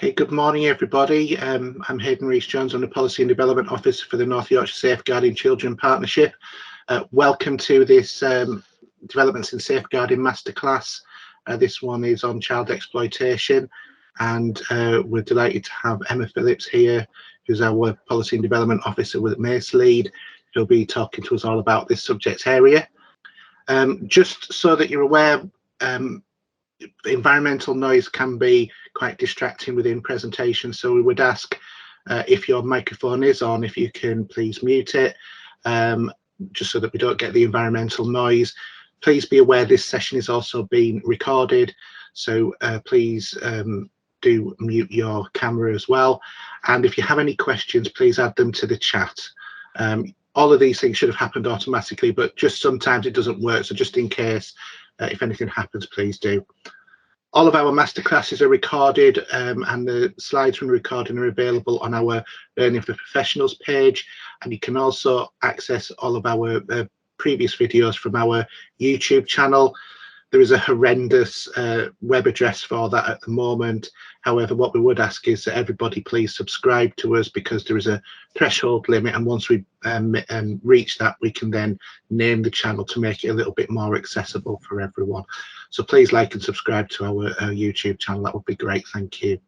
Okay, good morning, everybody. I'm Hayden Rees-Jones. I'm the Policy and Development Officer for the North Yorkshire Safeguarding Children Partnership. Welcome to this Developments in Safeguarding Masterclass. This one is on child exploitation, and we're delighted to have Emma Phillips here, who's our Policy and Development Officer with Mace Lead, who'll be talking to us all about this subject area. Just so that you're aware, environmental noise can be quite distracting within presentations, so we would ask if your microphone is on, if you can please mute it, just so that we don't get the environmental noise. Please be aware this session is also being recorded, so please do mute your camera as well, and if you have any questions, please add them to the chat. All of these things should have happened automatically, but just sometimes it doesn't work, so just in case, if anything happens, please do. All of our masterclasses are recorded, and the slides from the recording are available on our Learning for Professionals page, and you can also access all of our previous videos from our YouTube channel. There is a horrendous web address for that at the moment. However, what we would ask is that everybody please subscribe to us, because there is a threshold limit, and once we reach that, we can then name the channel to make it a little bit more accessible for everyone. So please like and subscribe to our YouTube channel. That would be great. Thank you.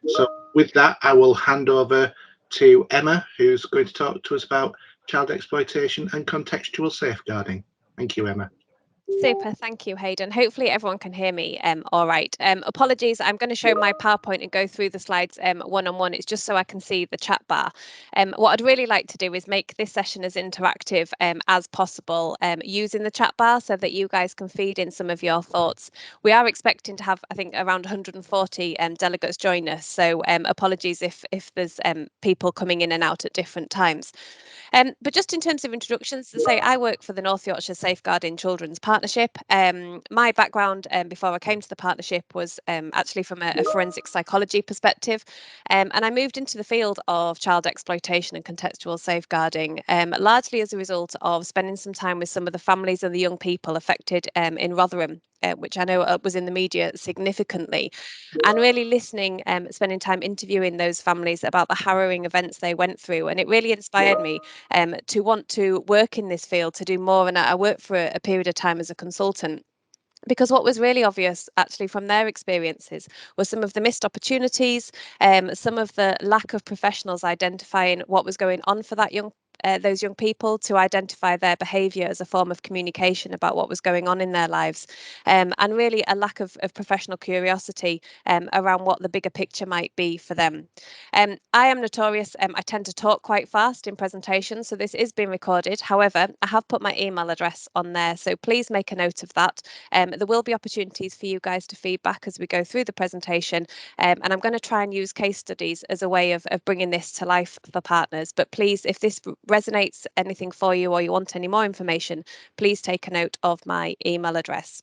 So with that, I will hand over to Emma, who's going to talk to us about child exploitation and contextual safeguarding. Thank you, Emma. Super, thank you, Hayden. Hopefully everyone can hear me all right. Apologies, I'm going to show my PowerPoint and go through the slides one-on-one. It's just so I can see the chat bar. What I'd really like to do is make this session as interactive as possible using the chat bar, so that you guys can feed in some of your thoughts. We are expecting to have, I think, around 140 delegates join us, so apologies if there's people coming in and out at different times. But just in terms of introductions, to say I work for the North Yorkshire Safeguarding Children's Partnership. My background before I came to the partnership was actually from a forensic psychology perspective, and I moved into the field of child exploitation and contextual safeguarding, largely as a result of spending some time with some of the families and the young people affected in Rotherham, which I know was in the media significantly, and really listening, spending time interviewing those families about the harrowing events they went through. And it really inspired me to want to work in this field, to do more. And I worked for a period of time as a consultant, because what was really obvious actually from their experiences was some of the missed opportunities, some of the lack of professionals identifying what was going on for that those young people, to identify their behaviour as a form of communication about what was going on in their lives, and really a lack of professional curiosity around what the bigger picture might be for them. I am notorious, I tend to talk quite fast in presentations, so this is being recorded. However, I have put my email address on there, so please make a note of that. There will be opportunities for you guys to feedback as we go through the presentation, and I'm going to try and use case studies as a way of bringing this to life for partners. But please, if this resonates anything for you, or you want any more information, please take a note of my email address.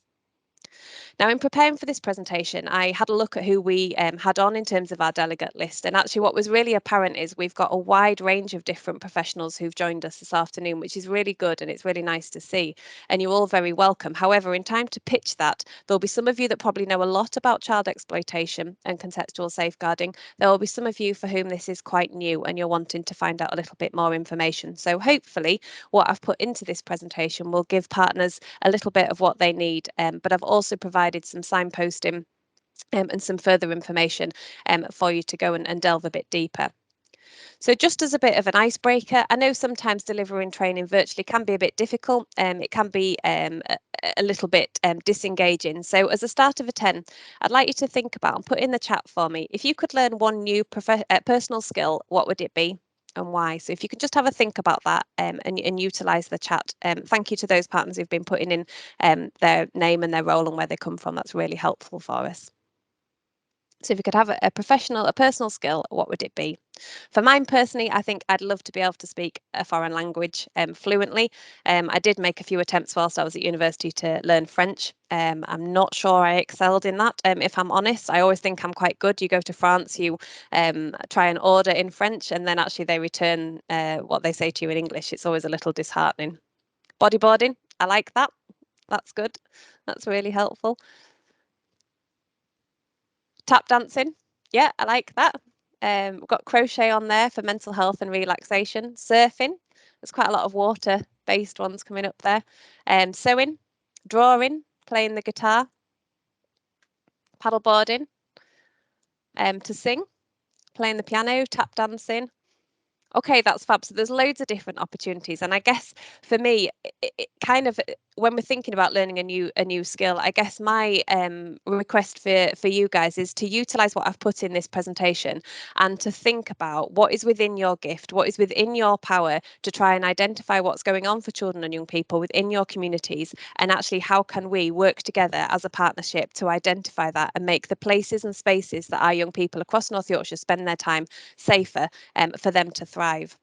Now, in preparing for this presentation, I had a look at who we had on in terms of our delegate list. And actually what was really apparent is we've got a wide range of different professionals who've joined us this afternoon, which is really good, and it's really nice to see. And you're all very welcome. However, in time to pitch that, there'll be some of you that probably know a lot about child exploitation and contextual safeguarding. There will be some of you for whom this is quite new and you're wanting to find out a little bit more information. So hopefully what I've put into this presentation will give partners a little bit of what they need, but I've also provided some signposting and some further information for you to go and delve a bit deeper. So just as a bit of an icebreaker, I know sometimes delivering training virtually can be a bit difficult. It can be a little bit disengaging. So as a start of a 10, I'd like you to think about and put in the chat for me, if you could learn one new personal skill, what would it be? And why? So if you could just have a think about that and utilise the chat. Thank you to those partners who've been putting in their name and their role and where they come from. That's really helpful for us. So if you could have a personal skill, what would it be? For mine personally, I think I'd love to be able to speak a foreign language fluently. I did make a few attempts whilst I was at university to learn French. I'm not sure I excelled in that, if I'm honest. I always think I'm quite good. You go to France, you try and order in French, and then actually they return what they say to you in English. It's always a little disheartening. Bodyboarding, I like that. That's good. That's really helpful. Tap dancing, Yeah, I like that. We've got crochet on there for mental health and relaxation. Surfing, there's quite a lot of water-based ones coming up there. Sewing, drawing, playing the guitar, paddleboarding, to sing, playing the piano, tap dancing. Okay, that's fab. So there's loads of different opportunities, and I guess for me, it kind of when we're thinking about learning a new skill, I guess my request for you guys is to utilize what I've put in this presentation and to think about what is within your gift, what is within your power to try and identify what's going on for children and young people within your communities, and actually how can we work together as a partnership to identify that and make the places and spaces that our young people across North Yorkshire spend their time safer for them to thrive.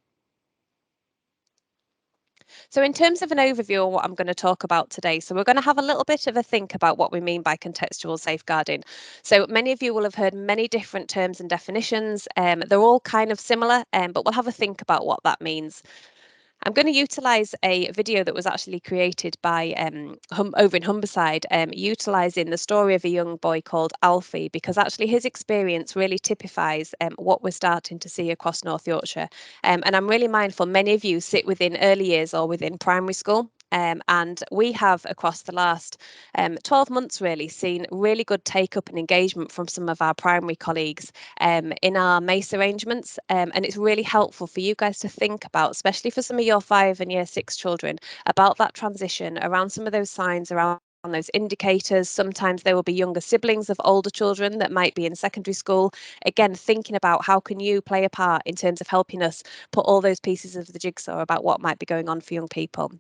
So in terms of an overview of what I'm going to talk about today, so we're going to have a little bit of a think about what we mean by contextual safeguarding. So many of you will have heard many different terms and definitions. They're all kind of similar, but we'll have a think about what that means. I'm going to utilise a video that was actually created by over in Humberside, utilising the story of a young boy called Alfie, because actually his experience really typifies what we're starting to see across North Yorkshire. And I'm really mindful many of you sit within early years or within primary school. And we have across the last 12 months really seen really good take up and engagement from some of our primary colleagues in our MACE arrangements. And it's really helpful for you guys to think about, especially for some of your 5 and year 6 children, about that transition around some of those signs, around those indicators. Sometimes there will be younger siblings of older children that might be in secondary school. Again, thinking about how can you play a part in terms of helping us put all those pieces of the jigsaw about what might be going on for young people.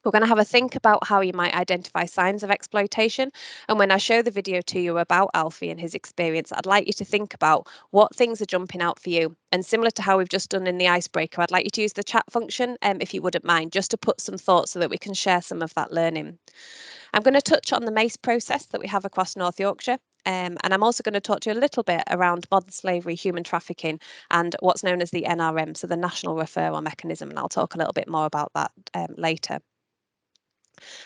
We're going to have a think about how you might identify signs of exploitation. And when I show the video to you about Alfie and his experience, I'd like you to think about what things are jumping out for you. And similar to how we've just done in the icebreaker, I'd like you to use the chat function, if you wouldn't mind, just to put some thoughts so that we can share some of that learning. I'm going to touch on the MACE process that we have across North Yorkshire. And I'm also going to talk to you a little bit around modern slavery, human trafficking, and what's known as the NRM, so the National Referral Mechanism. And I'll talk a little bit more about that later.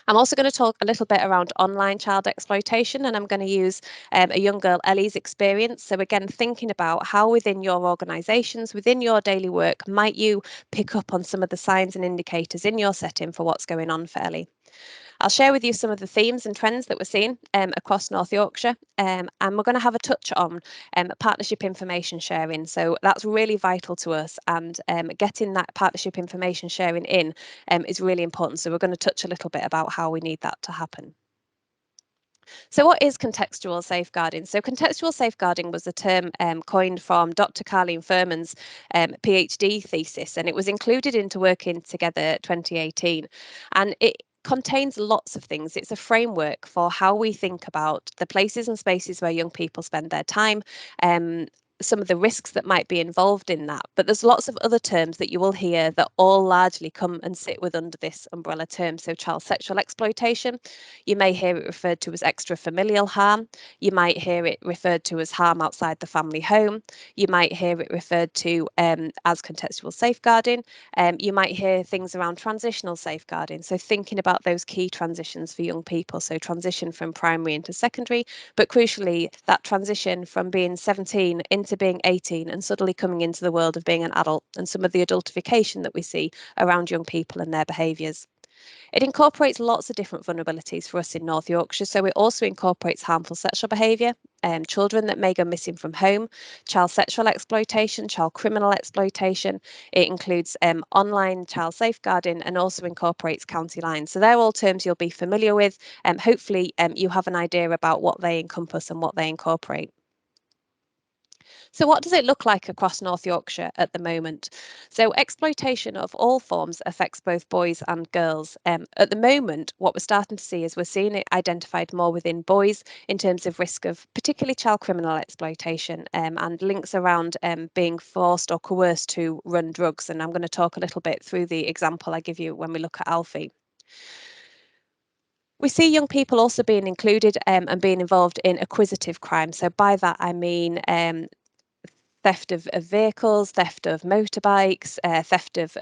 I'm also going to talk a little bit around online child exploitation, and I'm going to use a young girl, Ellie's experience. So again, thinking about how within your organisations, within your daily work, might you pick up on some of the signs and indicators in your setting for what's going on for Ellie. I'll share with you some of the themes and trends that we're seeing across North Yorkshire, and we're going to have a touch on partnership information sharing. So that's really vital to us, and getting that partnership information sharing in is really important. So we're going to touch a little bit about how we need that to happen. So what is contextual safeguarding? So contextual safeguarding was a term coined from Dr. Carleen Furman's PhD thesis, and it was included into Working Together 2018. And it contains lots of things. It's a framework for how we think about the places and spaces where young people spend their time, some of the risks that might be involved in that. But there's lots of other terms that you will hear that all largely come and sit with under this umbrella term. So child sexual exploitation, you may hear it referred to as extrafamilial harm. You might hear it referred to as harm outside the family home. You might hear it referred to as contextual safeguarding. You might hear things around transitional safeguarding. So thinking about those key transitions for young people. So transition from primary into secondary, but crucially that transition from being 17 into being 18 and suddenly coming into the world of being an adult, and some of the adultification that we see around young people and their behaviours. It incorporates lots of different vulnerabilities for us in North Yorkshire. So it also incorporates harmful sexual behaviour, children that may go missing from home, child sexual exploitation, child criminal exploitation. It includes online child safeguarding, and also incorporates county lines. So they're all terms you'll be familiar with. Hopefully you have an idea about what they encompass and what they incorporate. So what does it look like across North Yorkshire at the moment? So exploitation of all forms affects both boys and girls. At the moment, what we're starting to see is we're seeing it identified more within boys in terms of risk of particularly child criminal exploitation, and links around being forced or coerced to run drugs. And I'm going to talk a little bit through the example I give you when we look at Alfie. We see young people also being included and being involved in acquisitive crime. So by that I mean theft of vehicles, theft of motorbikes, theft of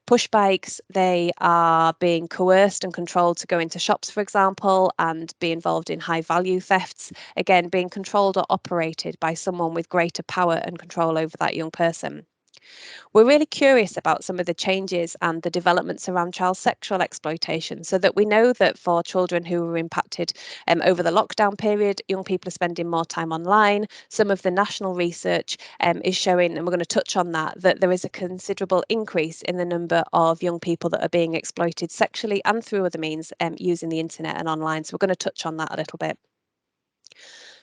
push bikes. They are being coerced and controlled to go into shops, for example, and be involved in high value thefts, again, being controlled or operated by someone with greater power and control over that young person. We're really curious about some of the changes and the developments around child sexual exploitation, so that we know that for children who were impacted over the lockdown period, young people are spending more time online. Some of the national research is showing, and we're going to touch on that, that there is a considerable increase in the number of young people that are being exploited sexually and through other means using the internet and online. So we're going to touch on that a little bit.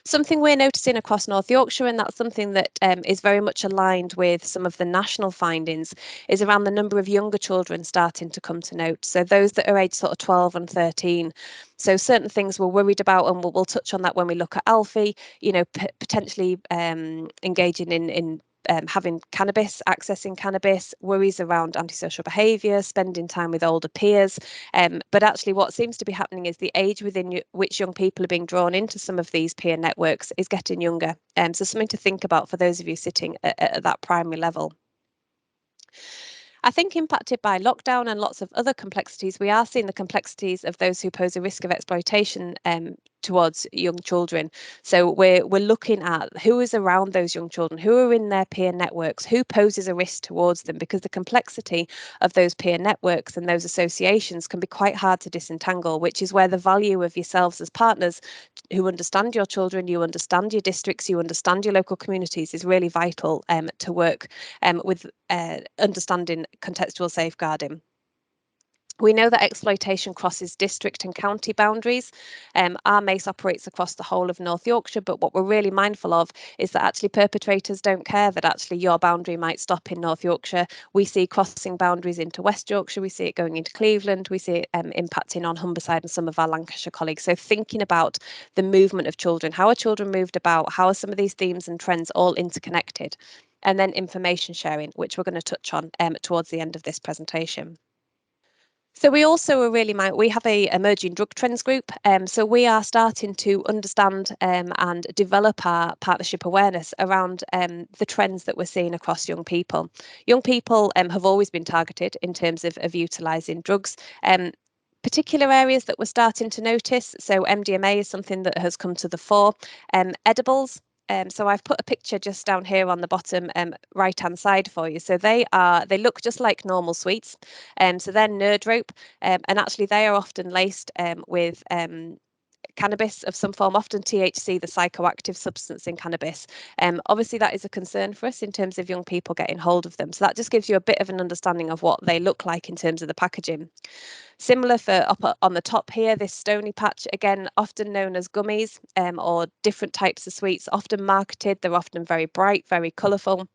Something we're noticing across North Yorkshire, and that's something that is very much aligned with some of the national findings, is around the number of younger children starting to come to note. So those that are aged sort of 12 and 13. So certain things we're worried about, and we'll touch on that when we look at Alfie, you know, potentially engaging in having cannabis, accessing cannabis, worries around antisocial behaviour, spending time with older peers. But actually what seems to be happening is the age within which young people are being drawn into some of these peer networks is getting younger. So something to think about for those of you sitting at that primary level. I think impacted by lockdown and lots of other complexities, we are seeing the complexities of those who pose a risk of exploitation towards young children. So we're looking at who is around those young children, who are in their peer networks, who poses a risk towards them, because the complexity of those peer networks and those associations can be quite hard to disentangle, which is where the value of yourselves as partners who understand your children, you understand your districts, you understand your local communities, is really vital to work with understanding contextual safeguarding. We know that exploitation crosses district and county boundaries. Our MACE operates across the whole of North Yorkshire, but what we're really mindful of is that actually perpetrators don't care that actually your boundary might stop in North Yorkshire. We see crossing boundaries into West Yorkshire, we see it going into Cleveland, we see it impacting on Humberside and some of our Lancashire colleagues. So thinking about the movement of children, how are children moved about, how are some of these themes and trends all interconnected? And then information sharing, which we're going to touch on towards the end of this presentation. So we also are really we have a emerging drug trends group. So we are starting to understand and develop our partnership awareness around the trends that we're seeing across young people. Young people have always been targeted in terms of utilising drugs. Particular areas that we're starting to notice. So MDMA is something that has come to the fore. Edibles. So I've put a picture just down here on the bottom right hand side for you. So they look just like normal sweets. So they're nerd rope, and actually they are often laced with cannabis of some form, often THC, the psychoactive substance in cannabis. Obviously that is a concern for us in terms of young people getting hold of them. So that just gives you a bit of an understanding of what they look like in terms of the packaging. Similar for up on the top here, this stony patch, again, often known as gummies or different types of sweets, often marketed. They're often very bright, very colourful.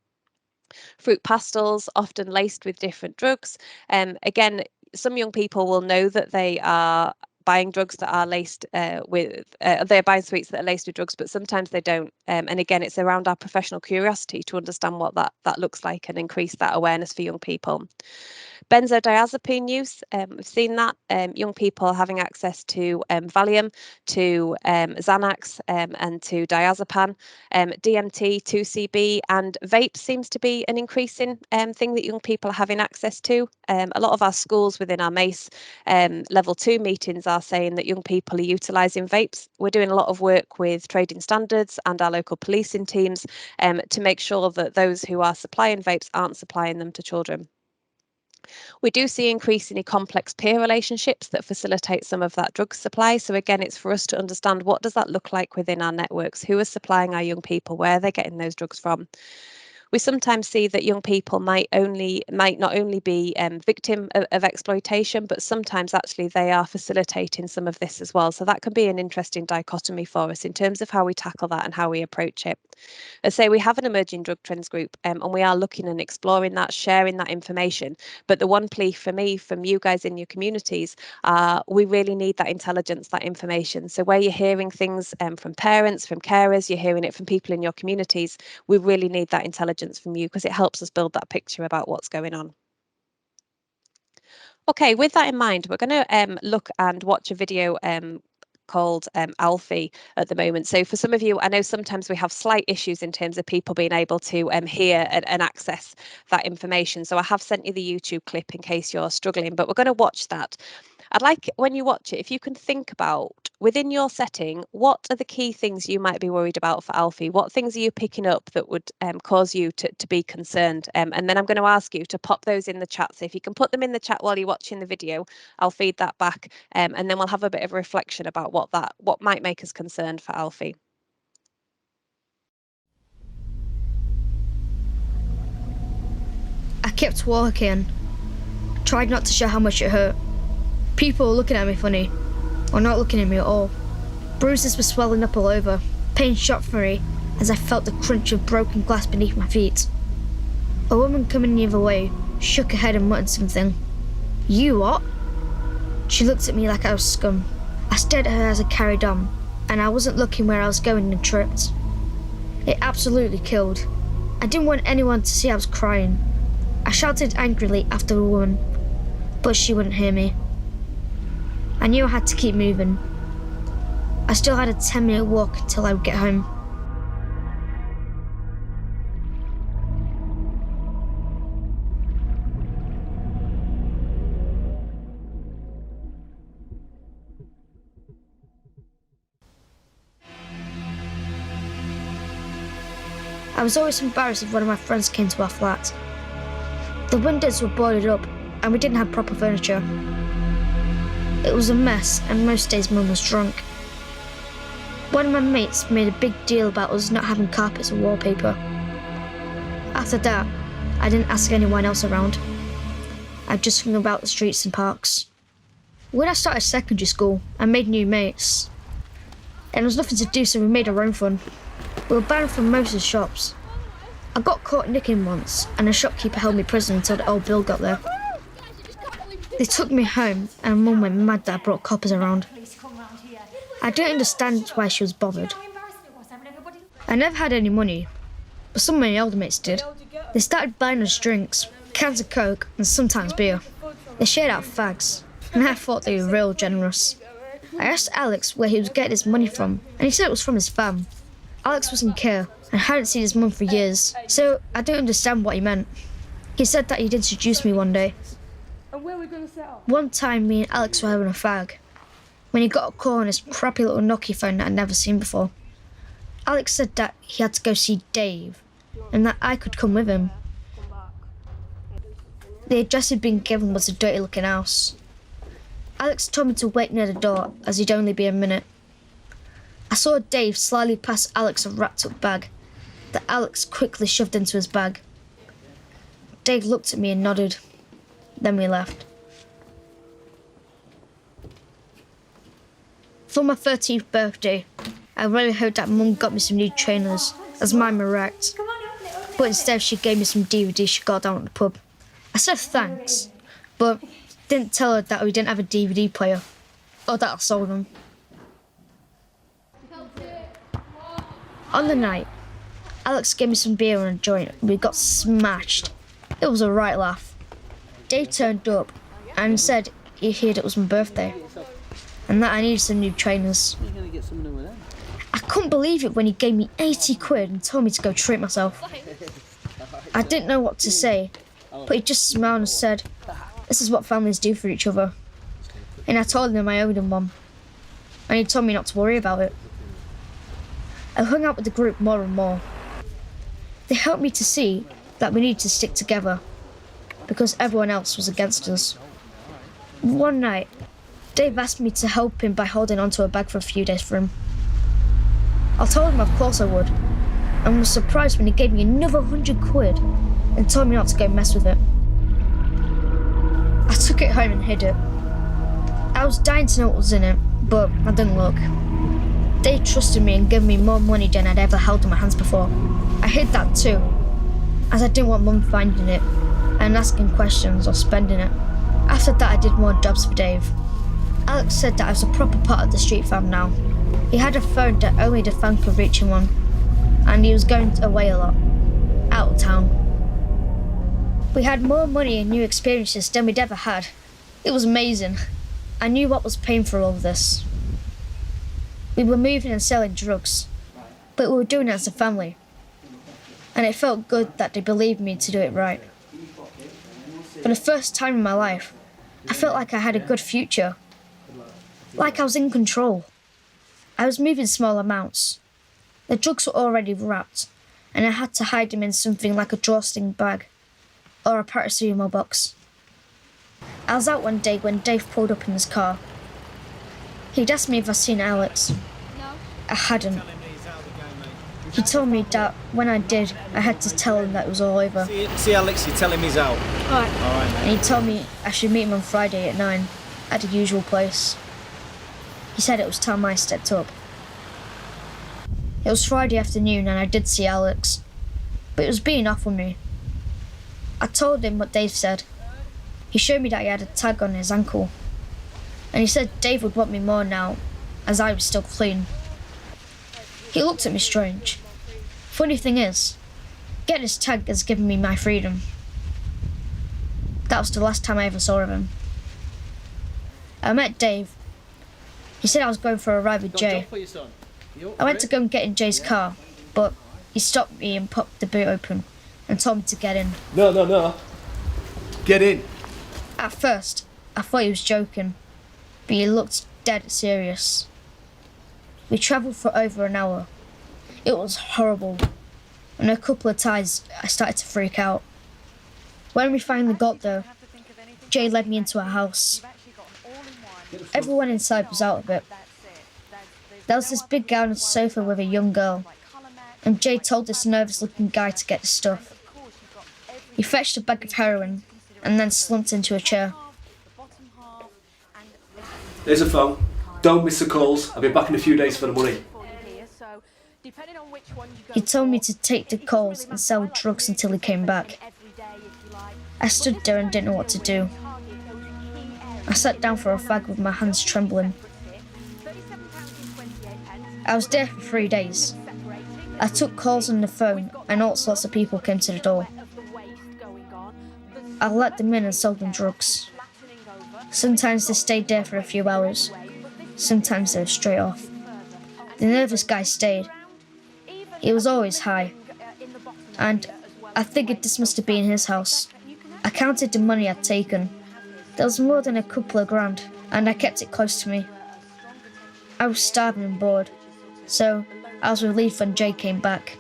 Fruit pastels, often laced with different drugs. Again, some young people will know that they are buying drugs that are laced they're buying sweets that are laced with drugs, but sometimes they don't. And again, it's around our professional curiosity to understand what that looks like and increase that awareness for young people. Benzodiazepine use, we've seen that, young people having access to Valium, to Xanax and to diazepam, DMT, 2CB, and vape seems to be an increasing thing that young people are having access to. A lot of our schools within our MACE level 2 meetings are saying that young people are utilising vapes. We're doing a lot of work with trading standards and our local policing teams to make sure that those who are supplying vapes aren't supplying them to children. We do see increasingly complex peer relationships that facilitate some of that drug supply. So again, it's for us to understand what does that look like within our networks? Who is supplying our young people? Where are they getting those drugs from? We sometimes see that young people might not only be victim of exploitation, but sometimes actually they are facilitating some of this as well. So that can be an interesting dichotomy for us in terms of how we tackle that and how we approach it. As I say, we have an emerging drug trends group and we are looking and exploring that, sharing that information. But the one plea for me, from you guys in your communities, we really need that intelligence, that information. So where you're hearing things from parents, from carers, you're hearing it from people in your communities, we really need that intelligence from you because it helps us build that picture about what's going on. Okay, with that in mind, we're going to look and watch a video called Alfie at the moment. So for some of you, I know sometimes we have slight issues in terms of people being able to hear and access that information. So I have sent you the YouTube clip in case you're struggling, but we're going to watch that. I'd like, when you watch it, if you can think about, within your setting, what are the key things you might be worried about for Alfie? What things are you picking up that would cause you to be concerned? And then I'm going to ask you to pop those in the chat. So if you can put them in the chat while you're watching the video, I'll feed that back. And then we'll have a bit of a reflection about what might make us concerned for Alfie. I kept walking, tried not to show how much it hurt. People were looking at me funny, or not looking at me at all. Bruises were swelling up all over. Pain shot through me as I felt the crunch of broken glass beneath my feet. A woman coming the other way shook her head and muttered something. "You what?" She looked at me like I was scum. I stared at her as I carried on, and I wasn't looking where I was going and tripped. It absolutely killed. I didn't want anyone to see I was crying. I shouted angrily after the woman, but she wouldn't hear me. I knew I had to keep moving. I still had a 10-minute walk until I would get home. I was always embarrassed if one of my friends came to our flat. The windows were boarded up and we didn't have proper furniture. It was a mess and most days Mum was drunk. One of my mates made a big deal about us not having carpets or wallpaper. After that, I didn't ask anyone else around. I just hung about the streets and parks. When I started secondary school, I made new mates. And there was nothing to do, so we made our own fun. We were banned from most of the shops. I got caught nicking once, and the shopkeeper held me prisoner until the old bill got there. They took me home, and Mum went mad that I brought coppers around. I don't understand why she was bothered. I never had any money, but some of my older mates did. They started buying us drinks, cans of Coke, and sometimes beer. They shared out fags, and I thought they were real generous. I asked Alex where he was getting his money from, and he said it was from his fam. Alex was in care and hadn't seen his mum for years, so I don't understand what he meant. He said that he'd introduce me one day. One time me and Alex were having a fag, when he got a call on his crappy little Nokia phone that I'd never seen before. Alex said that he had to go see Dave, and that I could come with him. The address he'd been given was a dirty looking house. Alex told me to wait near the door, as he'd only be a minute. I saw Dave slyly pass Alex a wrapped up bag that Alex quickly shoved into his bag. Dave looked at me and nodded. Then we left. For my 13th birthday, I really hoped that Mum got me some new trainers, as mine were wrecked. But instead she gave me some DVDs she got down at the pub. I said thanks, but didn't tell her that we didn't have a DVD player, or that I sold them. On the night, Alex gave me some beer and a joint, and we got smashed. It was a right laugh. Dave turned up and said he heard it was my birthday, and that I needed some new trainers. I couldn't believe it when he gave me 80 quid and told me to go treat myself. I didn't know what to say, but he just smiled and said, "This is what families do for each other." And I told him I owed him one, and he told me not to worry about it. I hung out with the group more and more. They helped me to see that we needed to stick together, because everyone else was against us. One night, Dave asked me to help him by holding onto a bag for a few days for him. I told him of course I would, and was surprised when he gave me another 100 quid and told me not to go mess with it. I took it home and hid it. I was dying to know what was in it, but I didn't look. They trusted me and gave me more money than I'd ever held in my hands before. I hid that too, as I didn't want Mum finding it and asking questions or spending it. After that I did more jobs for Dave. Alex said that I was a proper part of the street fam now. He had a phone that only the fam could reach him on, and he was going away a lot, out of town. We had more money and new experiences than we'd ever had. It was amazing. I knew what was paying for all of this. We were moving and selling drugs, but we were doing it as a family. And it felt good that they believed me to do it right. For the first time in my life, I felt like I had a good future. Like I was in control. I was moving small amounts. The drugs were already wrapped, and I had to hide them in something like a drawstring bag or a paracetamol box. I was out one day when Dave pulled up in his car. He'd asked me if I'd seen Alex. I hadn't. He told me that when I did, I had to tell him that it was all over. See Alex, you tell him he's out. Alright. Alright, mate. And he told me I should meet him on Friday at 9 at the usual place. He said it was time I stepped up. It was Friday afternoon and I did see Alex, but it was being off with me. I told him what Dave said. He showed me that he had a tag on his ankle, and he said Dave would want me more now, as I was still clean. He looked at me strange. Funny thing is, getting his tag has given me my freedom. That was the last time I ever saw of him. I met Dave. He said I was going for a ride with Jay. I went to go and get in Jay's car, but he stopped me and popped the boot open and told me to get in. No. Get in. At first, I thought he was joking, but he looked dead serious. We travelled for over an hour. It was horrible, and a couple of times I started to freak out. When we finally got there, Jay led me into a house. Everyone inside was out of it. There was this big guy on a sofa with a young girl, and Jay told this nervous-looking guy to get the stuff. He fetched a bag of heroin and then slumped into a chair. There's a phone. Don't miss the calls. I'll be back in a few days for the money. He told me to take the calls and sell drugs until he came back. I stood there and didn't know what to do. I sat down for a fag with my hands trembling. I was there for 3 days. I took calls on the phone and all sorts of people came to the door. I let them in and sold them drugs. Sometimes they stayed there for a few hours. Sometimes they were straight off. The nervous guy stayed. He was always high. And I figured this must have been his house. I counted the money I'd taken. There was more than a couple of grand, and I kept it close to me. I was starving and bored, so I was relieved when Jay came back.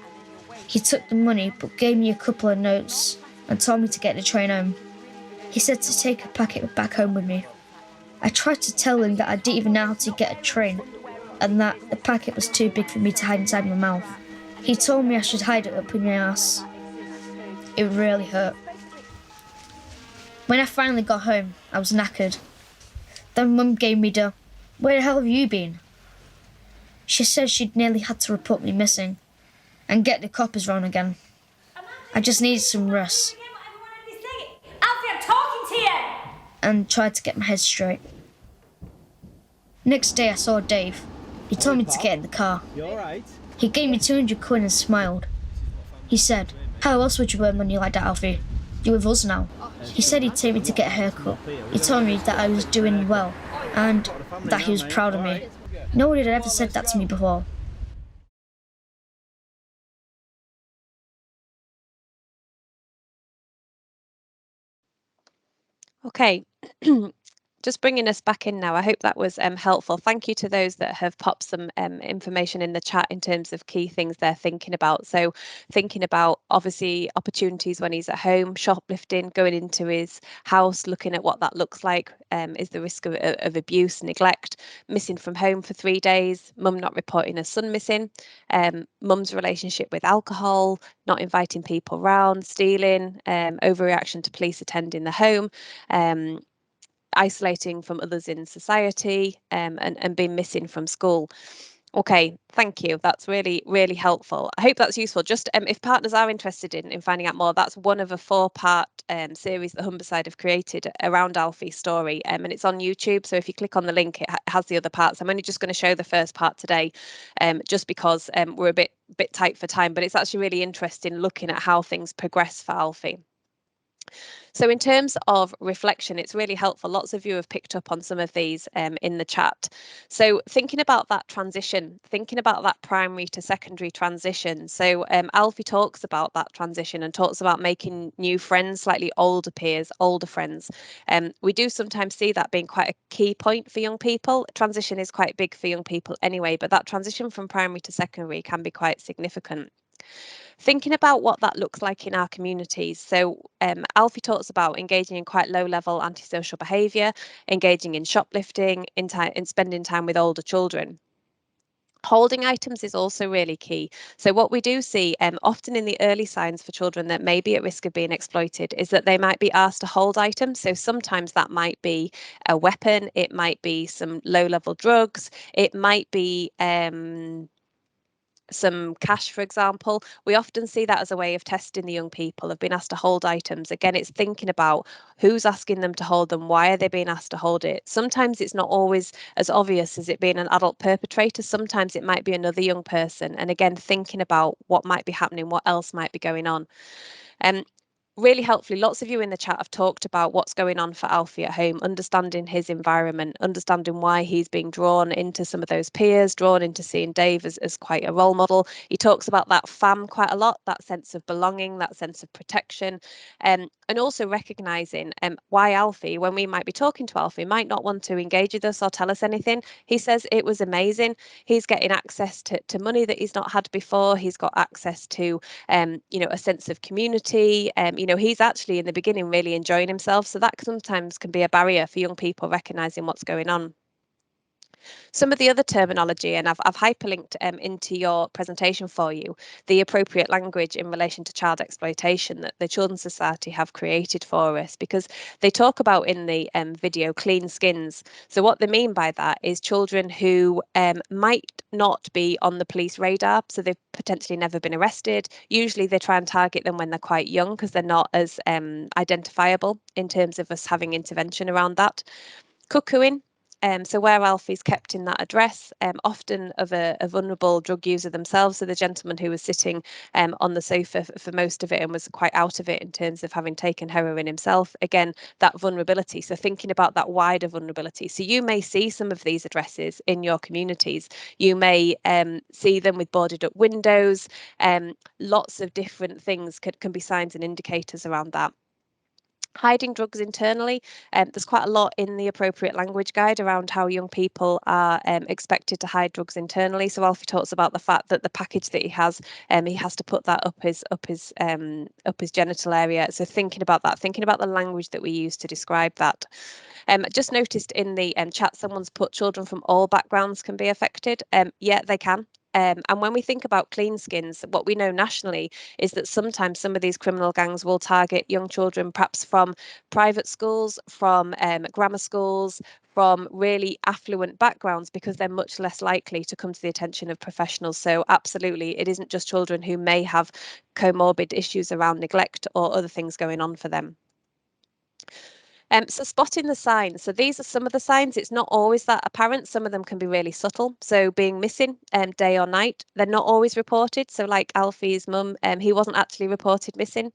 He took the money but gave me a couple of notes and told me to get the train home. He said to take a packet back home with me. I tried to tell him that I didn't even know how to get a train and that the packet was too big for me to hide inside my mouth. He told me I should hide it up in my ass. It really hurt. When I finally got home, I was knackered. Then Mum gave me the, "Where the hell have you been?" She said she'd nearly had to report me missing and get the coppers round again. I just needed some rest. Alfie, I'm talking to you! And tried to get my head straight. Next day I saw Dave. He told me to get in the car. You alright? He gave me 200 quid and smiled. He said, "How else would you earn money like that, Alfie? You're with us now." He said he'd take me to get a haircut. He told me that I was doing well and that he was proud of me. No one had ever said that to me before. Okay, just bringing us back in now. I hope that was helpful. Thank you to those that have popped some information in the chat in terms of key things they're thinking about. So thinking about obviously opportunities when he's at home, shoplifting, going into his house, looking at what that looks like. Is the risk of abuse, neglect, missing from home for 3 days, mum not reporting her son missing, mum's relationship with alcohol, not inviting people round, stealing, overreaction to police attending the home, isolating from others in society, and being missing from school. Okay, thank you. That's really, really helpful. I hope that's useful. Just if partners are interested in finding out more, that's one of a 4-part series that Humberside have created around Alfie's story, and it's on YouTube. So if you click on the link, it has the other parts. I'm only just going to show the first part today, just because we're a bit tight for time, but it's actually really interesting looking at how things progress for Alfie. So in terms of reflection, it's really helpful. Lots of you have picked up on some of these in the chat. So thinking about that transition, thinking about that primary to secondary transition. So Alfie talks about that transition and talks about making new friends, slightly older peers, older friends. We do sometimes see that being quite a key point for young people. Transition is quite big for young people anyway, but that transition from primary to secondary can be quite significant. Thinking about what that looks like in our communities. So Alfie talks about engaging in quite low-level antisocial behaviour, engaging in shoplifting, in spending time with older children. Holding items is also really key. So what we do see often in the early signs for children that may be at risk of being exploited is that they might be asked to hold items. So sometimes that might be a weapon, it might be some low-level drugs, it might be some cash, for example. We often see that as a way of testing the young people, have been asked to hold items. Again, it's thinking about who's asking them to hold them, why are they being asked to hold it. Sometimes it's not always as obvious as it being an adult perpetrator. Sometimes it might be another young person. And again, thinking about what might be happening, what else might be going on. Really helpfully, lots of you in the chat have talked about what's going on for Alfie at home, understanding his environment, understanding why he's being drawn into some of those peers, drawn into seeing Dave as quite a role model. He talks about that fam quite a lot, that sense of belonging, that sense of protection, and also recognising why Alfie, when we might be talking to Alfie, might not want to engage with us or tell us anything. He says it was amazing. He's getting access to money that he's not had before. He's got access to a sense of community. He's actually in the beginning really enjoying himself. So that sometimes can be a barrier for young people recognising what's going on. Some of the other terminology, and I've hyperlinked into your presentation for you, the appropriate language in relation to child exploitation that the Children's Society have created for us, because they talk about in the video clean skins. So what they mean by that is children who might not be on the police radar, so they've potentially never been arrested. Usually they try and target them when they're quite young because they're not as identifiable in terms of us having intervention around that. Cuckooing. So where Alfie's kept in that address, often of a vulnerable drug user themselves. So the gentleman who was sitting on the sofa for most of it and was quite out of it in terms of having taken heroin himself. Again, that vulnerability. So thinking about that wider vulnerability. So you may see some of these addresses in your communities. You may see them with boarded up windows. Lots of different things can be signs and indicators around that. Hiding drugs internally. There's quite a lot in the appropriate language guide around how young people are expected to hide drugs internally. So Alfie talks about the fact that the package that he has to put that up his genital area. So thinking about that, thinking about the language that we use to describe that. Just noticed in the chat, someone's put children from all backgrounds can be affected. Yeah, they can. And when we think about clean skins, what we know nationally is that sometimes some of these criminal gangs will target young children, perhaps from private schools, from grammar schools, from really affluent backgrounds, because they're much less likely to come to the attention of professionals. So absolutely, it isn't just children who may have comorbid issues around neglect or other things going on for them. So spotting the signs. So these are some of the signs. It's not always that apparent. Some of them can be really subtle. So being missing day or night, they're not always reported. So like Alfie's mum, he wasn't actually reported missing.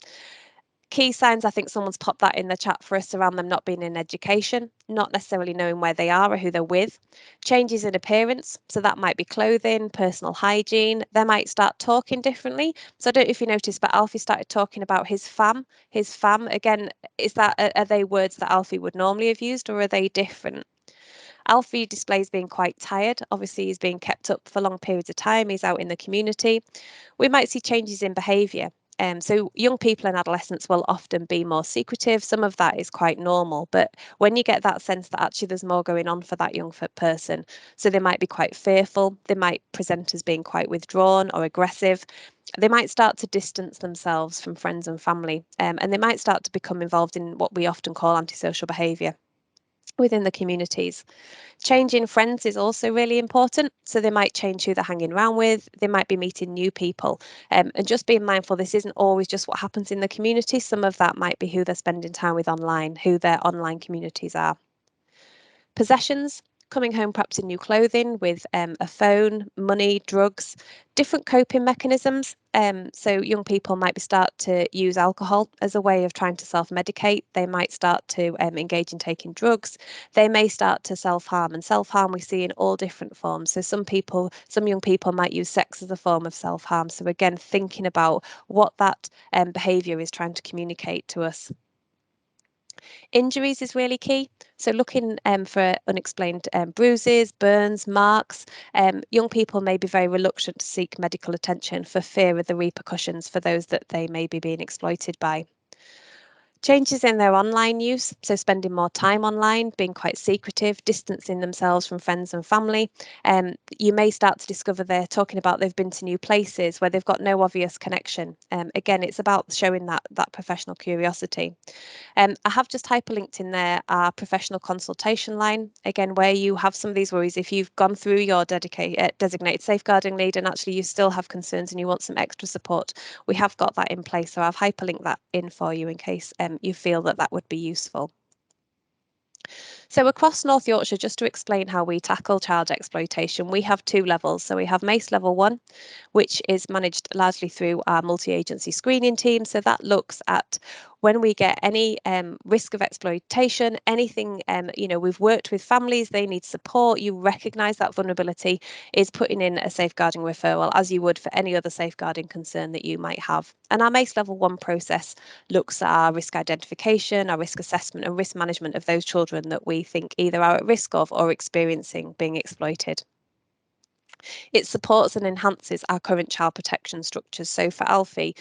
Key signs, I think someone's popped that in the chat for us, around them not being in education, not necessarily knowing where they are or who they're with. Changes in appearance, so that might be clothing, personal hygiene. They might start talking differently. So I don't know if you noticed, but Alfie started talking about his fam. His fam, again, are they words that Alfie would normally have used, or are they different? Alfie displays being quite tired. Obviously, he's being kept up for long periods of time. He's out in the community. We might see changes in behaviour. So young people and adolescents will often be more secretive. Some of that is quite normal, but when you get that sense that actually there's more going on for that young person, so they might be quite fearful, they might present as being quite withdrawn or aggressive, they might start to distance themselves from friends and family, and they might start to become involved in what we often call antisocial behaviour within the communities. Changing friends is also really important. So they might change who they're hanging around with. They might be meeting new people. And just being mindful, this isn't always just what happens in the community. Some of that might be who they're spending time with online, who their online communities are. Possessions. coming home perhaps in new clothing with a phone, money, drugs, different coping mechanisms. So young people might start to use alcohol as a way of trying to self-medicate. They might start to engage in taking drugs. They may start to self-harm, and self-harm we see in all different forms. So some young people might use sex as a form of self-harm. So again, thinking about what that behaviour is trying to communicate to us. Injuries is really key. So looking for unexplained bruises, burns, marks. Young people may be very reluctant to seek medical attention for fear of the repercussions for those that they may be being exploited by. Changes in their online use, so spending more time online, being quite secretive, distancing themselves from friends and family. You may start to discover they're talking about they've been to new places where they've got no obvious connection. Again, it's about showing that professional curiosity. I have just hyperlinked in there our professional consultation line, again, where you have some of these worries. If you've gone through your designated safeguarding lead and actually you still have concerns and you want some extra support, we have got that in place. So I've hyperlinked that in for you in case you feel that that would be useful. So across North Yorkshire, just to explain how we tackle child exploitation, we have 2 levels. So we have MACE level 1, which is managed largely through our multi-agency screening team. So that looks at when we get any risk of exploitation, anything, we've worked with families, they need support, you recognise that vulnerability, is putting in a safeguarding referral as you would for any other safeguarding concern that you might have. And our MACE level 1 process looks at our risk identification, our risk assessment and risk management of those children that we think either are at risk of or experiencing being exploited. It supports and enhances our current child protection structures. So for Alfie,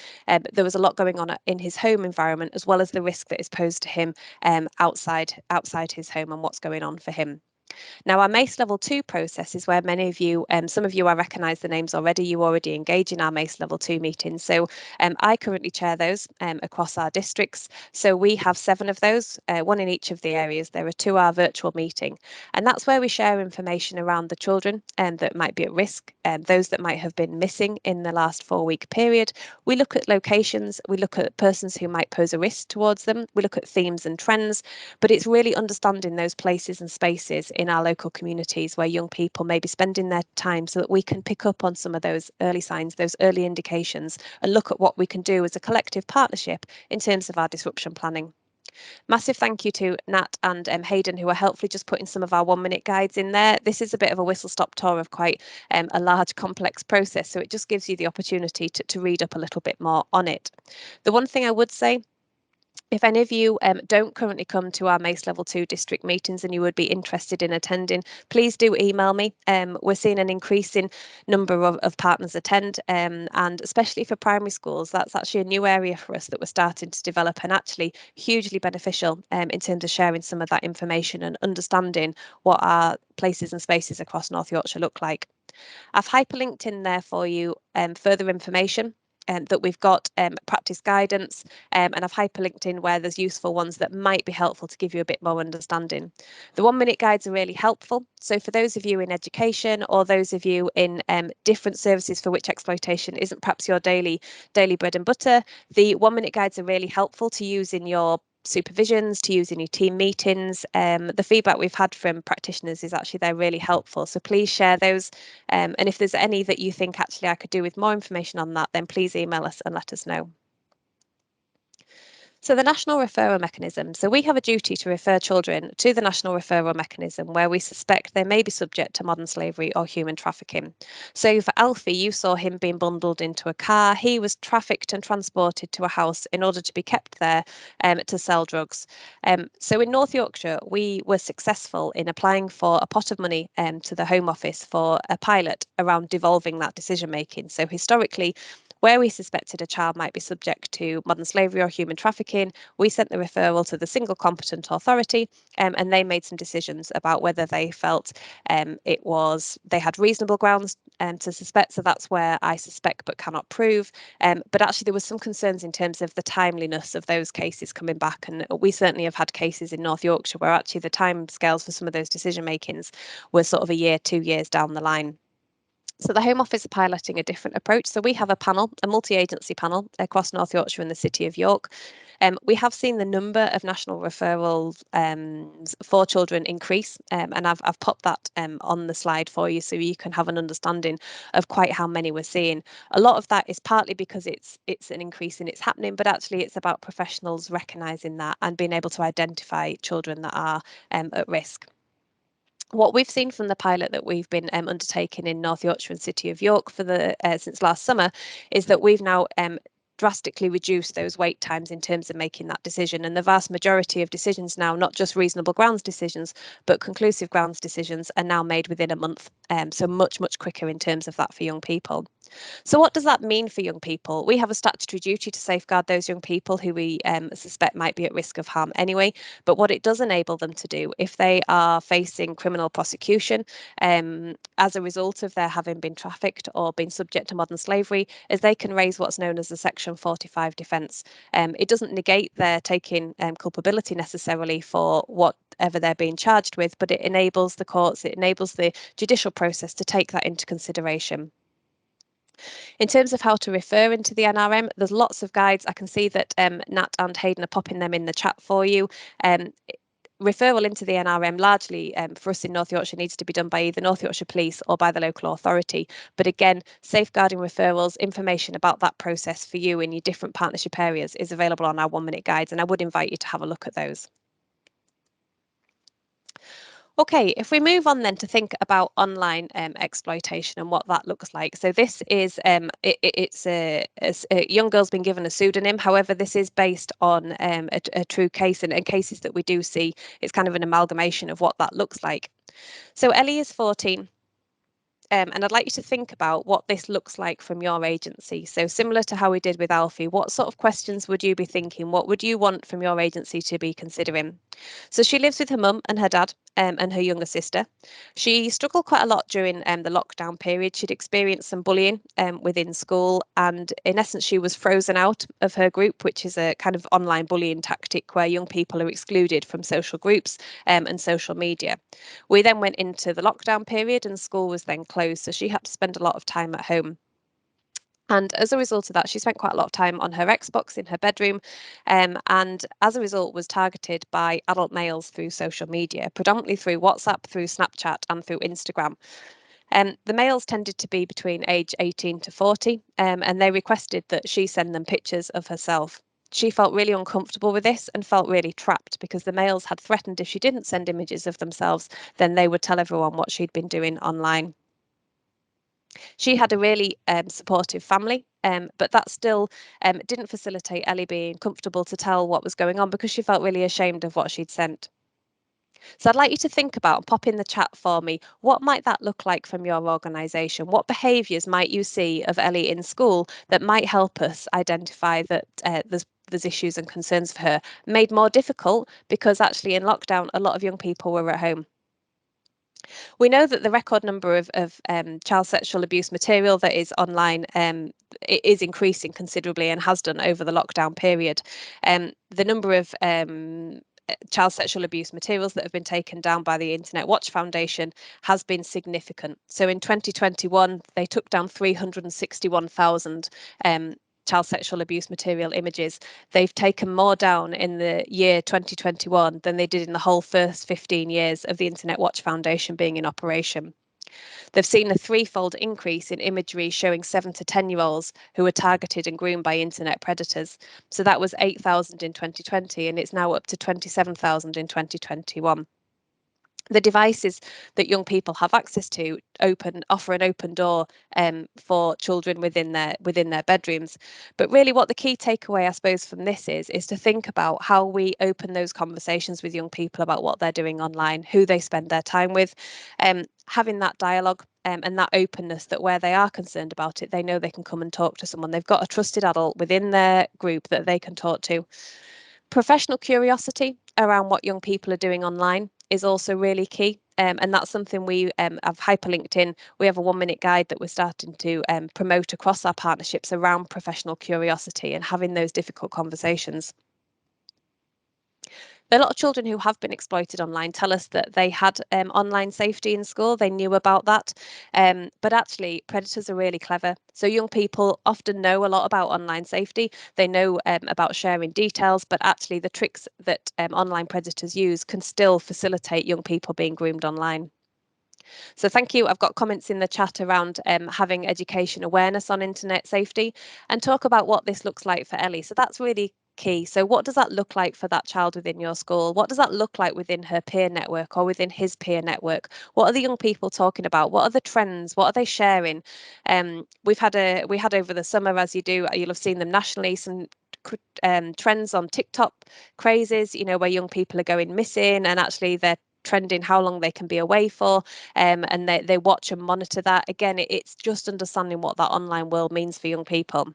there was a lot going on in his home environment, as well as the risk that is posed to him outside his home and what's going on for him. Now, our MACE level 2 process is where many of you, some of you, I recognise the names already, you already engage in our MACE level 2 meetings. So I currently chair those across our districts. So we have 7 of those, 1 in each of the areas. They're a 2-hour virtual meeting. And that's where we share information around the children that might be at risk, those that might have been missing in the last 4-week period. We look at locations, we look at persons who might pose a risk towards them, we look at themes and trends, but it's really understanding those places and spaces in our local communities where young people may be spending their time so that we can pick up on some of those early signs, those early indications, and look at what we can do as a collective partnership in terms of our disruption planning. Massive thank you to Nat and Hayden, who are helpfully just putting some of our 1-minute guides in there. This is a bit of a whistle-stop tour of quite a large, complex process, so it just gives you the opportunity to read up a little bit more on it. The one thing I would say, if any of you don't currently come to our MACE level 2 district meetings and you would be interested in attending, please do email me. We're seeing an increasing number of partners attend, and especially for primary schools, that's actually a new area for us that we're starting to develop, and actually hugely beneficial in terms of sharing some of that information and understanding what our places and spaces across North Yorkshire look like. I've hyperlinked in there for you further information that we've got practice guidance, and I've hyperlinked in where there's useful ones that might be helpful to give you a bit more understanding. The 1-minute guides are really helpful. So for those of you in education or those of you in different services for which exploitation isn't perhaps your daily bread and butter, the 1-minute guides are really helpful to use in your supervisions, to use in your team meetings. The feedback we've had from practitioners is actually they're really helpful, so please share those, and if there's any that you think actually I could do with more information on that, then please email us and let us know. So the National Referral Mechanism. So we have a duty to refer children to the National Referral Mechanism where we suspect they may be subject to modern slavery or human trafficking. So for Alfie, you saw him being bundled into a car. He was trafficked and transported to a house in order to be kept there to sell drugs. So in North Yorkshire, we were successful in applying for a pot of money to the Home Office for a pilot around devolving that decision making. So historically, where we suspected a child might be subject to modern slavery or human trafficking, we sent the referral to the single competent authority, and they made some decisions about whether they felt they had reasonable grounds to suspect. So that's where I suspect but cannot prove. But actually, there was some concerns in terms of the timeliness of those cases coming back, and we certainly have had cases in North Yorkshire where actually the timescales for some of those decision makings were sort of a year, 2 years down the line. So the Home Office are piloting a different approach. So we have a panel, a multi-agency panel across North Yorkshire and the City of York. We have seen the number of national referrals for children increase, and I've popped that on the slide for you so you can have an understanding of quite how many we're seeing. A lot of that is partly because it's an increase and it's happening, but actually it's about professionals recognising that and being able to identify children that are at risk. What we've seen from the pilot that we've been undertaking in North Yorkshire and City of York for the since last summer is that we've now drastically reduce those wait times in terms of making that decision, and the vast majority of decisions now, not just reasonable grounds decisions but conclusive grounds decisions, are now made within a month, so much quicker in terms of that for young people. So what does that mean for young people? We have a statutory duty to safeguard those young people who we suspect might be at risk of harm anyway, but what it does enable them to do if they are facing criminal prosecution as a result of their having been trafficked or been subject to modern slavery is they can raise what's known as a Section 45 defence. It doesn't negate their taking culpability necessarily for whatever they're being charged with, but it enables the courts, it enables the judicial process to take that into consideration. In terms of how to refer into the NRM, there's lots of guides. I can see that Nat and Hayden are popping them in the chat for you. Referral into the NRM largely for us in North Yorkshire needs to be done by either North Yorkshire Police or by the local authority. But again, safeguarding referrals, information about that process for you in your different partnership areas is available on our 1-minute guides, and I would invite you to have a look at those. Okay, if we move on then to think about online exploitation and what that looks like. So this is, it's a young girl's been given a pseudonym. However, this is based on a true case, and cases that we do see, it's kind of an amalgamation of what that looks like. So Ellie is 14. And I'd like you to think about what this looks like from your agency. So similar to how we did with Alfie, what sort of questions would you be thinking? What would you want from your agency to be considering? So she lives with her mum and her dad and her younger sister. She struggled quite a lot during the lockdown period. She'd experienced some bullying within school, and in essence she was frozen out of her group, which is a kind of online bullying tactic where young people are excluded from social groups and social media. We then went into the lockdown period and school was then closed, so she had to spend a lot of time at home. And as a result of that, she spent quite a lot of time on her Xbox in her bedroom, and as a result was targeted by adult males through social media, predominantly through WhatsApp, through Snapchat and through Instagram. The males tended to be between age 18 to 40, and they requested that she send them pictures of herself. She felt really uncomfortable with this and felt really trapped because the males had threatened if she didn't send images of themselves, then they would tell everyone what she'd been doing online. She had a really supportive family, but that still didn't facilitate Ellie being comfortable to tell what was going on because she felt really ashamed of what she'd sent. So I'd like you to think about and pop in the chat for me, what might that look like from your organisation? What behaviours might you see of Ellie in school that might help us identify that there's issues and concerns for her, made more difficult because actually in lockdown a lot of young people were at home. We know that the record number of child sexual abuse material that is online it is increasing considerably and has done over the lockdown period. The number of child sexual abuse materials that have been taken down by the Internet Watch Foundation has been significant. So in 2021, they took down 361,000 child sexual abuse material images. They've taken more down in the year 2021 than they did in the whole first 15 years of the Internet Watch Foundation being in operation. They've seen a threefold increase in imagery showing 7 to 10-year-olds who were targeted and groomed by internet predators. So that was 8,000 in 2020 and it's now up to 27,000 in 2021. The devices that young people have access to offer an open door for children within their bedrooms. But really what the key takeaway, I suppose, from this is to think about how we open those conversations with young people about what they're doing online, who they spend their time with, having that dialogue and that openness that where they are concerned about it, they know they can come and talk to someone. They've got a trusted adult within their group that they can talk to. Professional curiosity around what young people are doing online is also really key. And that's something we have hyperlinked in. We have a 1-minute guide that we're starting to promote across our partnerships around professional curiosity and having those difficult conversations. A lot of children who have been exploited online tell us that they had online safety in school, they knew about that, but actually predators are really clever. So young people often know a lot about online safety, they know about sharing details, but actually the tricks that online predators use can still facilitate young people being groomed online. So thank you. I've got comments in the chat around having education awareness on internet safety, and talk about what this looks like for Ellie. So that's really key. So what does that look like for that child within your school? What does that look like within her peer network or within his peer network? What are the young people talking about? What are the trends? What are they sharing? We had over the summer, as you do, you'll have seen them nationally, some trends on TikTok crazes, you know, where young people are going missing and actually they're trending how long they can be away for, and they watch and monitor that. Again, it's just understanding what that online world means for young people.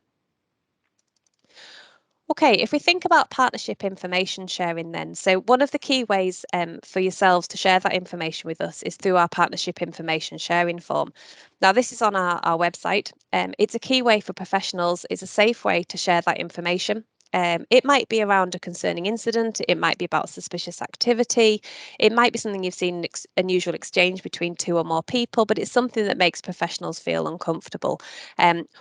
Okay, if we think about partnership information sharing then, so one of the key ways for yourselves to share that information with us is through our partnership information sharing form. Now, this is on our website. It's a key way for professionals, it's a safe way to share that information. It might be around a concerning incident, it might be about suspicious activity, it might be something you've seen an unusual exchange between two or more people, but it's something that makes professionals feel uncomfortable.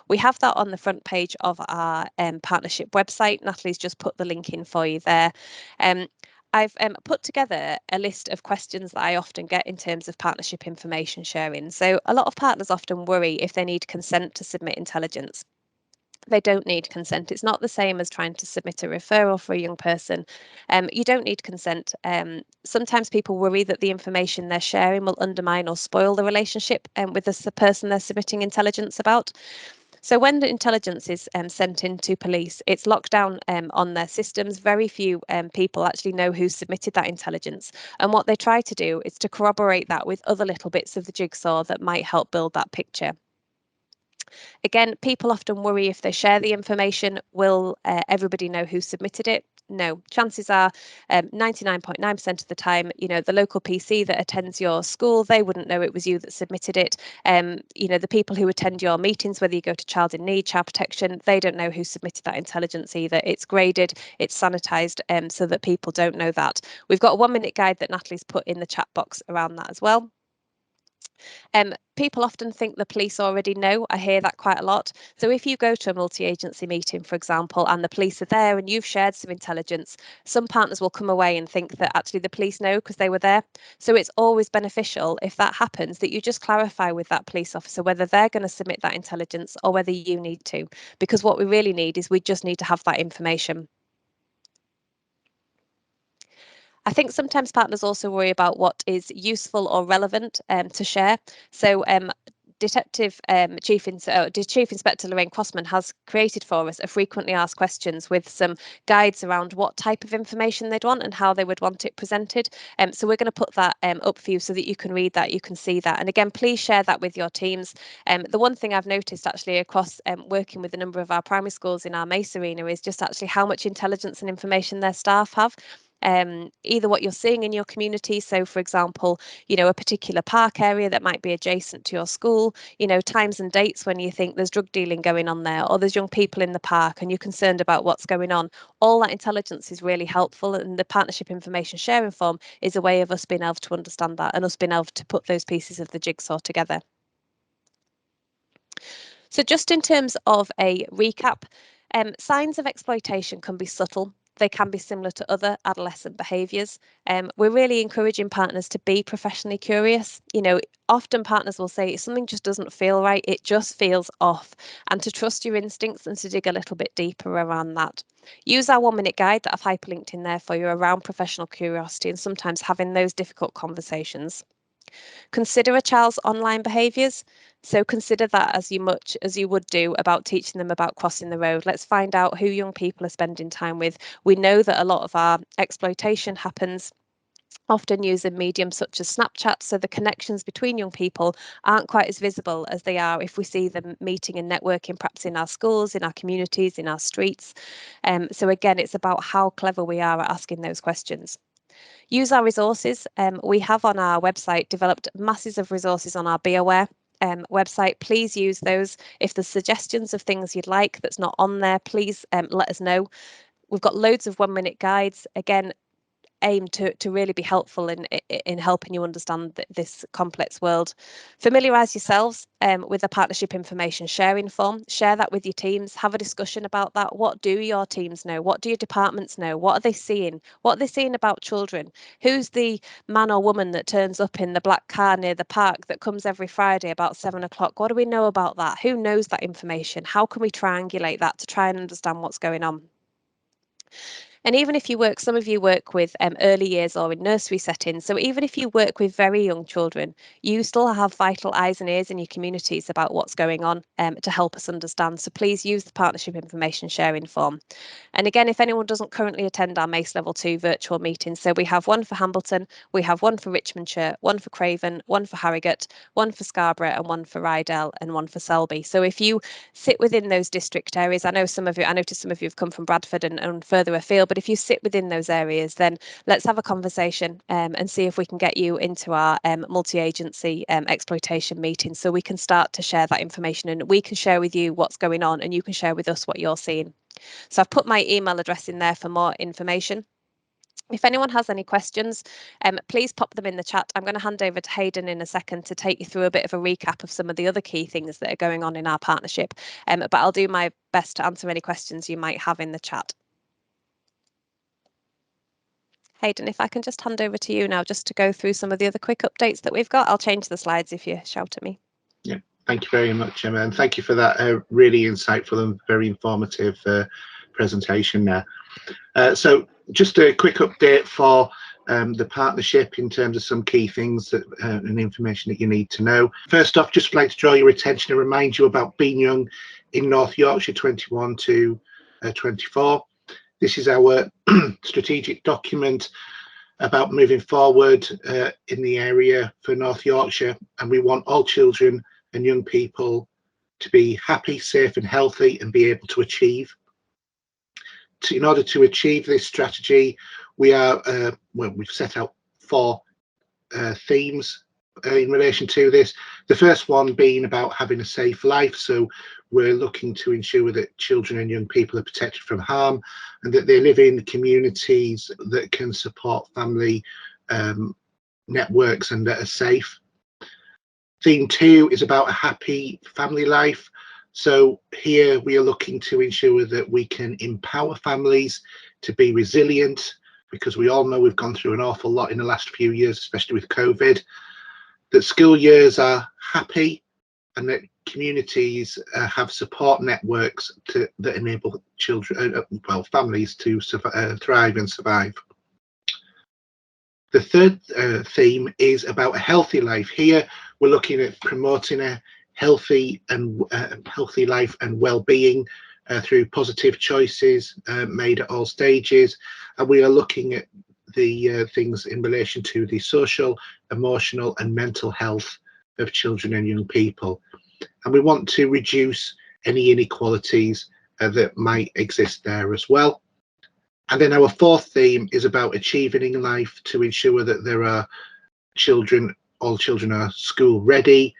We have that on the front page of our partnership website. Natalie's just put the link in for you there. I've put together a list of questions that I often get in terms of partnership information sharing. So a lot of partners often worry if they need consent to submit intelligence. They don't need consent. It's not the same as trying to submit a referral for a young person. You don't need consent. Sometimes people worry that the information they're sharing will undermine or spoil the relationship with the person they're submitting intelligence about. So when the intelligence is sent in to police, it's locked down on their systems. Very few people actually know who submitted that intelligence. And what they try to do is to corroborate that with other little bits of the jigsaw that might help build that picture. Again, people often worry if they share the information, will everybody know who submitted it? No, chances are 99.9% of the time, you know, the local PC that attends your school, they wouldn't know it was you that submitted it. You know, the people who attend your meetings, whether you go to Child in Need, Child Protection, they don't know who submitted that intelligence either. It's graded, it's sanitised, so that people don't know that. We've got a 1-minute guide that Natalie's put in the chat box around that as well. People often think the police already know. I hear that quite a lot. So if you go to a multi-agency meeting, for example, and the police are there and you've shared some intelligence, some partners will come away and think that actually the police know because they were there. So it's always beneficial if that happens that you just clarify with that police officer whether they're going to submit that intelligence or whether you need to, because what we really need is we just need to have that information. I think sometimes partners also worry about what is useful or relevant to share. So Chief Inspector Lorraine Crossman has created for us a frequently asked questions with some guides around what type of information they'd want and how they would want it presented. So we're going to put that up for you so that you can read that, you can see that. And again, please share that with your teams. The one thing I've noticed actually across working with a number of our primary schools in our Mace arena is just actually how much intelligence and information their staff have. Either what you're seeing in your community, so for example, you know, a particular park area that might be adjacent to your school, you know, times and dates when you think there's drug dealing going on there, or there's young people in the park and you're concerned about what's going on. All that intelligence is really helpful, and the partnership information sharing form is a way of us being able to understand that and us being able to put those pieces of the jigsaw together. So just in terms of a recap, signs of exploitation can be subtle. They can be similar to other adolescent behaviours. We're really encouraging partners to be professionally curious. You know, often partners will say something just doesn't feel right, it just feels off, and to trust your instincts and to dig a little bit deeper around that. Use our 1-minute guide that I've hyperlinked in there for you around professional curiosity and sometimes having those difficult conversations. Consider a child's online behaviours. So consider that as much as you would do about teaching them about crossing the road. Let's find out who young people are spending time with. We know that a lot of our exploitation happens often using mediums such as Snapchat, so the connections between young people aren't quite as visible as they are if we see them meeting and networking perhaps in our schools, in our communities, in our streets. So again, it's about how clever we are at asking those questions. Use our resources. We have on our website developed masses of resources on our Be Aware website. Please use those. If there's suggestions of things you'd like that's not on there, please let us know. We've got loads of 1-minute guides. Again, aim to really be helpful in helping you understand this complex world. Familiarise yourselves with the partnership information sharing form. Share that with your teams. Have a discussion about that. What do your teams know? What do your departments know? What are they seeing? What are they seeing about children? Who's the man or woman that turns up in the black car near the park that comes every Friday about 7 o'clock? What do we know about that? Who knows that information? How can we triangulate that to try and understand what's going on? And even if you work, some of you work with early years or in nursery settings. So even if you work with very young children, you still have vital eyes and ears in your communities about what's going on to help us understand. So please use the partnership information sharing form. And again, if anyone doesn't currently attend our MACE Level 2 virtual meetings, so we have one for Hambleton, we have one for Richmondshire, one for Craven, one for Harrogate, one for Scarborough, and one for Rydell, and one for Selby. So if you sit within those district areas, I noticed some of you have come from Bradford and further afield, but if you sit within those areas, then let's have a conversation and see if we can get you into our multi-agency exploitation meeting, so we can start to share that information and we can share with you what's going on and you can share with us what you're seeing. So I've put my email address in there for more information. If anyone has any questions, please pop them in the chat. I'm going to hand over to Hayden in a second to take you through a bit of a recap of some of the other key things that are going on in our partnership. But I'll do my best to answer any questions you might have in the chat. Hayden, if I can just hand over to you now just to go through some of the other quick updates that we've got. I'll change the slides if you shout at me. Yeah, thank you very much, Emma, and thank you for that really insightful and very informative presentation there. So just a quick update for the partnership in terms of some key things that and information that you need to know. First off, just like to draw your attention and remind you about Being Young in North Yorkshire 21 to 24. This is our strategic document about moving forward in the area for North Yorkshire, and we want all children and young people to be happy, safe and healthy and be able to achieve. In order to achieve this strategy, we've set out 4 themes in relation to this. The first one being about having a safe life. So we're looking to ensure that children and young people are protected from harm and that they live in communities that can support family networks and that are safe. Theme 2 is about a happy family life. So here we are looking to ensure that we can empower families to be resilient, because we all know we've gone through an awful lot in the last few years, especially with COVID, that school years are happy and that communities have support networks that enable children, families to thrive and survive. The third theme is about a healthy life. Here we're looking at promoting a healthy life and well-being through positive choices made at all stages, and we are looking at the things in relation to the social, emotional and mental health of children and young people, and we want to reduce any inequalities that might exist there as well. And then our fourth theme is about achieving in life to ensure that there are all children are school ready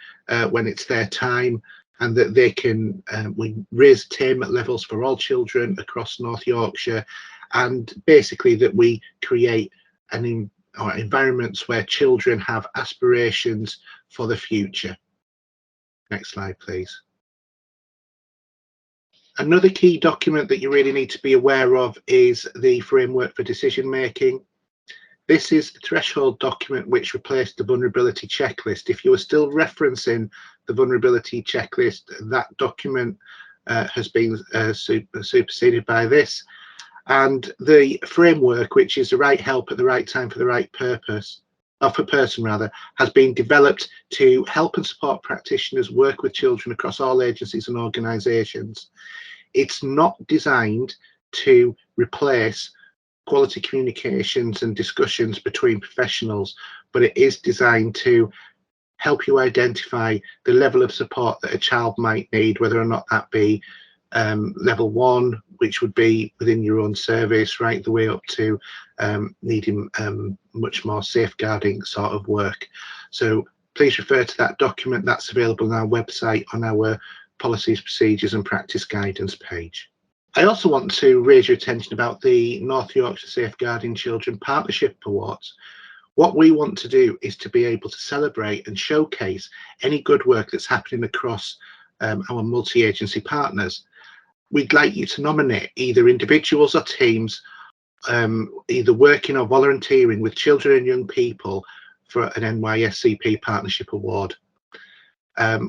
when it's their time, and that they can we raise attainment levels for all children across North Yorkshire, and basically that we create environments where children have aspirations for the future. Next slide, please. Another key document that you really need to be aware of is the framework for decision making. This is the threshold document which replaced the vulnerability checklist. If you are still referencing the vulnerability checklist, that document has been superseded by this. And the framework, which is the right help at the right time for the right purpose, person rather, has been developed to help and support practitioners work with children across all agencies and organisations. It's not designed to replace quality communications and discussions between professionals, but it is designed to help you identify the level of support that a child might need, whether or not that be level 1, which would be within your own service, right the way up to needing much more safeguarding sort of work. So please refer to that document. That's available on our website on our policies, procedures and practice guidance page. I also want to raise your attention about the North Yorkshire Safeguarding Children Partnership Awards. What we want to do is to be able to celebrate and showcase any good work that's happening across our multi-agency partners. We'd like you to nominate either individuals or teams, either working or volunteering with children and young people for an NYSCP Partnership Award.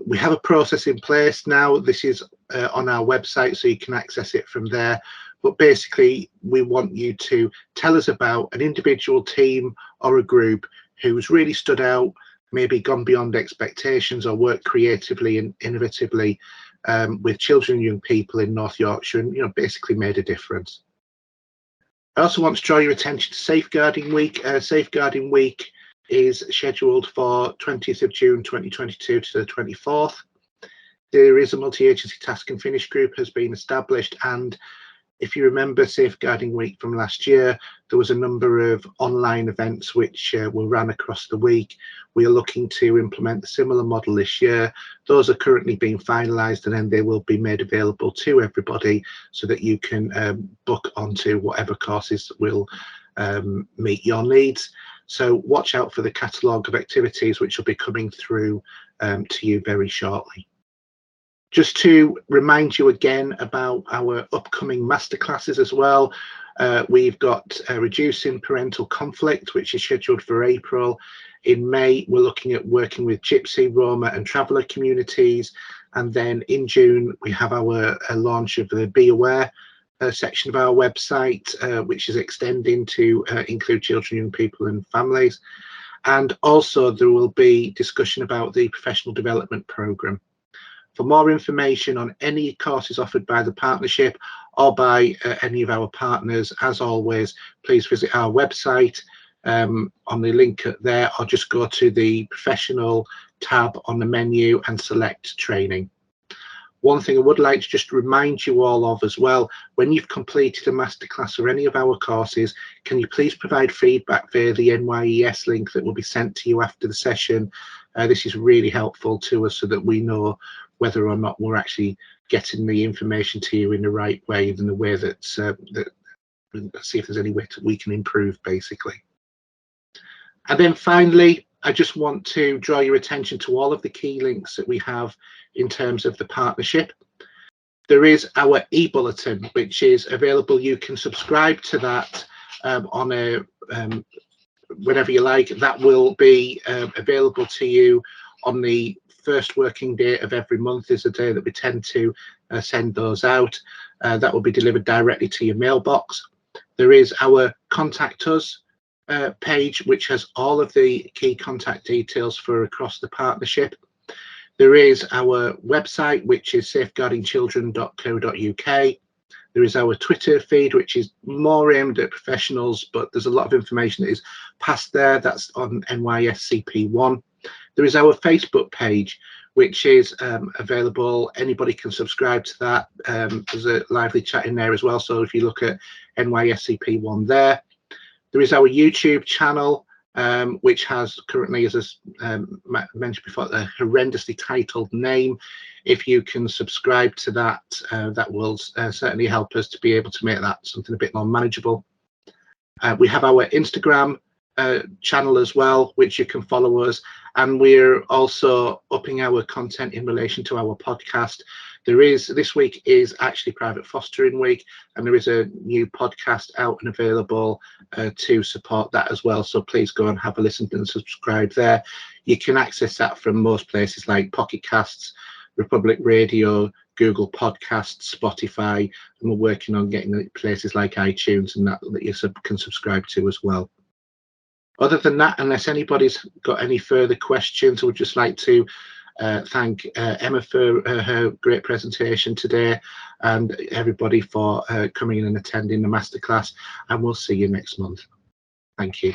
We have a process in place now. This is on our website, so you can access it from there. But basically, we want you to tell us about an individual, team or a group who's really stood out, maybe gone beyond expectations or worked creatively and innovatively with children and young people in North Yorkshire and basically made a difference. I also want to draw your attention to Safeguarding Week. Safeguarding Week is scheduled for 20th of June 2022 to the 24th. There is a multi-agency task and finish group has been established, and if you remember Safeguarding Week from last year, there was a number of online events which were ran across the week. We are looking to implement a similar model this year. Those are currently being finalised, and then they will be made available to everybody so that you can book onto whatever courses will meet your needs. So watch out for the catalogue of activities which will be coming through to you very shortly. Just to remind you again about our upcoming masterclasses as well. We've got Reducing Parental Conflict, which is scheduled for April. In May, we're looking at working with Gypsy, Roma and Traveller communities. And then in June, we have our launch of the Be Aware section of our website, which is extending to include children, young people and families. And also there will be discussion about the professional development programme. For more information on any courses offered by the partnership or by any of our partners, as always, please visit our website on the link there, or just go to the professional tab on the menu and select training. One thing I would like to just remind you all of as well, when you've completed a masterclass or any of our courses, can you please provide feedback via the NYES link that will be sent to you after the session? This is really helpful to us so that we know whether or not we're actually getting the information to you in the right way, in the way that see if there's any way we can improve, basically. And then finally, I just want to draw your attention to all of the key links that we have in terms of the partnership. There is our e-bulletin, which is available. You can subscribe to that on a whenever you like. That will be available to you on the first working day of every month. Is the day that we tend to send those out. That will be delivered directly to your mailbox. There is our Contact Us page, which has all of the key contact details for across the partnership. There is our website, which is safeguardingchildren.co.uk. There is our Twitter feed, which is more aimed at professionals, but there's a lot of information that is passed there. That's on NYSCP1. There is our Facebook page, which is available. Anybody can subscribe to that. There's a lively chat in there as well. So if you look at NYSCP1 there. There is our YouTube channel, which has currently, as I mentioned before, a horrendously titled name. If you can subscribe to that, that will certainly help us to be able to make that something a bit more manageable. We have our Instagram channel as well, which you can follow us, and we're also upping our content in relation to our podcast. This week is actually Private Fostering Week, and there is a new podcast out and available to support that as well. So please go and have a listen and subscribe there. You can access that from most places like Pocket Casts, Republic Radio, Google Podcasts, Spotify, and we're working on getting it places like iTunes and that you can subscribe to as well. Other than that, unless anybody's got any further questions, I would just like to thank Emma for her great presentation today, and everybody for coming in and attending the masterclass, and we'll see you next month. Thank you.